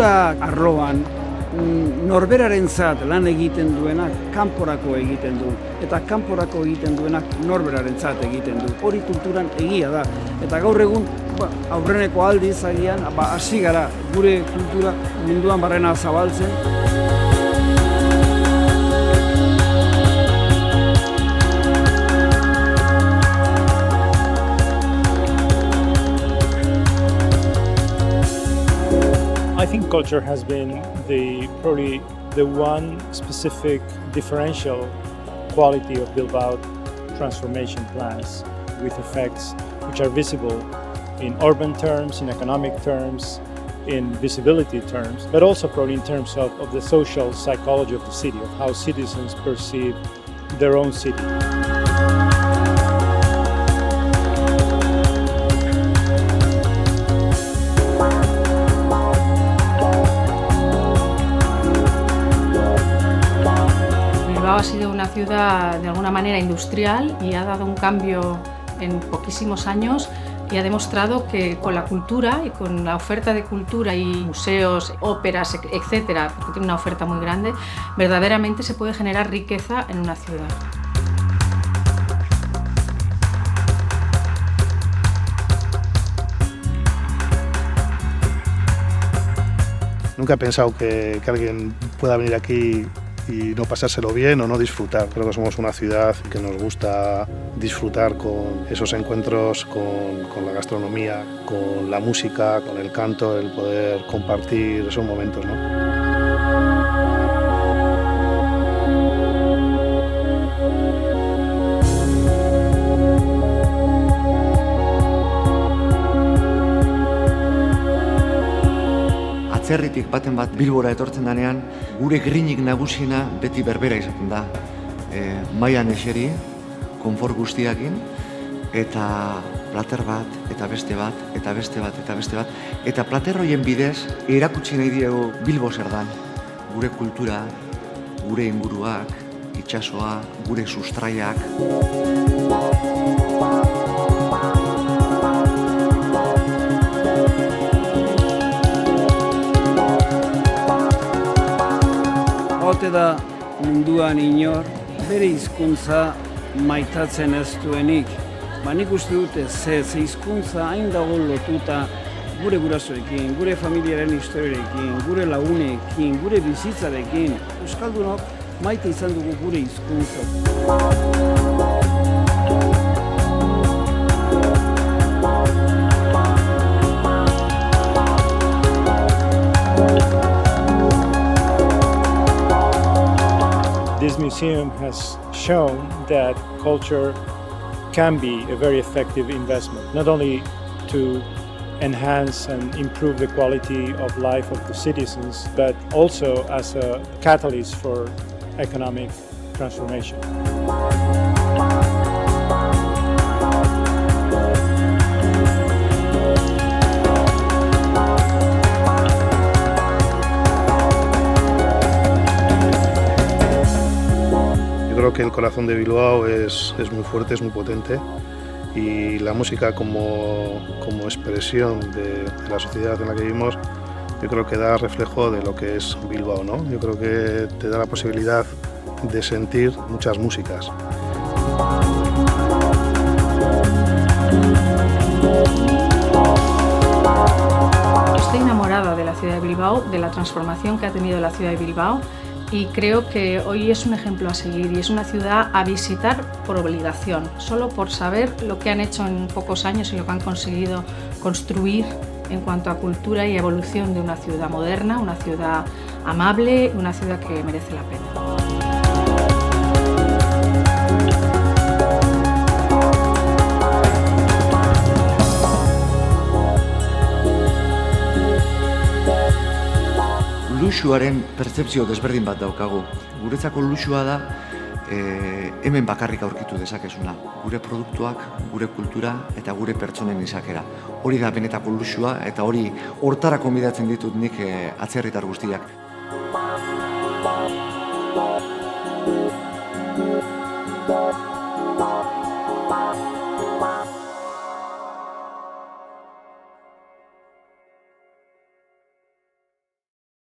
kultura arloan norberarentzat lan egiten duenak kanporako egiten du, eta kanporako egiten duenak norberarentzat egiten du. Hori kulturan egia da, eta gaur egun aurreneko aldiz agian hasi gara gure kultura munduan barrena zabaltzen. I think culture has been probably the one specific differential quality of Bilbao transformation plans, with effects which are visible in urban terms, in economic terms, in visibility terms, but also probably in terms of the social psychology of the city, of how citizens perceive their own city. Bilbao ha sido una ciudad de alguna manera industrial y ha dado un cambio en poquísimos años y ha demostrado que con la cultura y con la oferta de cultura y museos, óperas, etcétera, porque tiene una oferta muy grande, verdaderamente se puede generar riqueza en una ciudad. Nunca he pensado que alguien pueda venir aquí y no pasárselo bien o no disfrutar. Creo que somos una ciudad que nos gusta disfrutar con esos encuentros con la gastronomía, con la música, con el canto, el poder compartir esos momentos, ¿no? Atzerritik baten bat Bilbora etortzen denean, gure grinik nagusiena beti berbera izaten da. Mailan eseri, konfort guztiakin, eta plater bat, eta beste bat, eta beste bat, eta beste bat. Eta plater horien bidez, erakutsi nahi diegu Bilbo zer dan. Gure kultura, gure inguruak, itsasoa, gure sustraiak. Ote da munduan inor bere hizkuntza maitatzen ez duenik. Nik uste dute ze hizkuntza hain dago lotuta gure gurasoekin, gure familiaren historiarekin, gure lagunekin, gure bizitzarekin. Euskaldunok maite izan dugu gure hizkuntza. This museum has shown that culture can be a very effective investment, not only to enhance and improve the quality of life of the citizens, but also as a catalyst for economic transformation. Creo que el corazón de Bilbao es muy fuerte, es muy potente, y la música como expresión de la sociedad en la que vivimos, yo creo que da reflejo de lo que es Bilbao, ¿no? Yo creo que te da la posibilidad de sentir muchas músicas. Estoy enamorada de la ciudad de Bilbao, de la transformación que ha tenido la ciudad de Bilbao. Y creo que hoy es un ejemplo a seguir y es una ciudad a visitar por obligación, solo por saber lo que han hecho en pocos años y lo que han conseguido construir en cuanto a cultura y evolución de una ciudad moderna, una ciudad amable, una ciudad que merece la pena. Luxuaren pertzepzio desberdin bat daukagu. Guretzako luxua da hemen bakarrik aurkitu dezakezuna. Gure produktuak, gure kultura eta gure pertsonen izakera. Hori da benetako luxua eta hori hortarako bidatzen ditut nik atzerritar guztiak.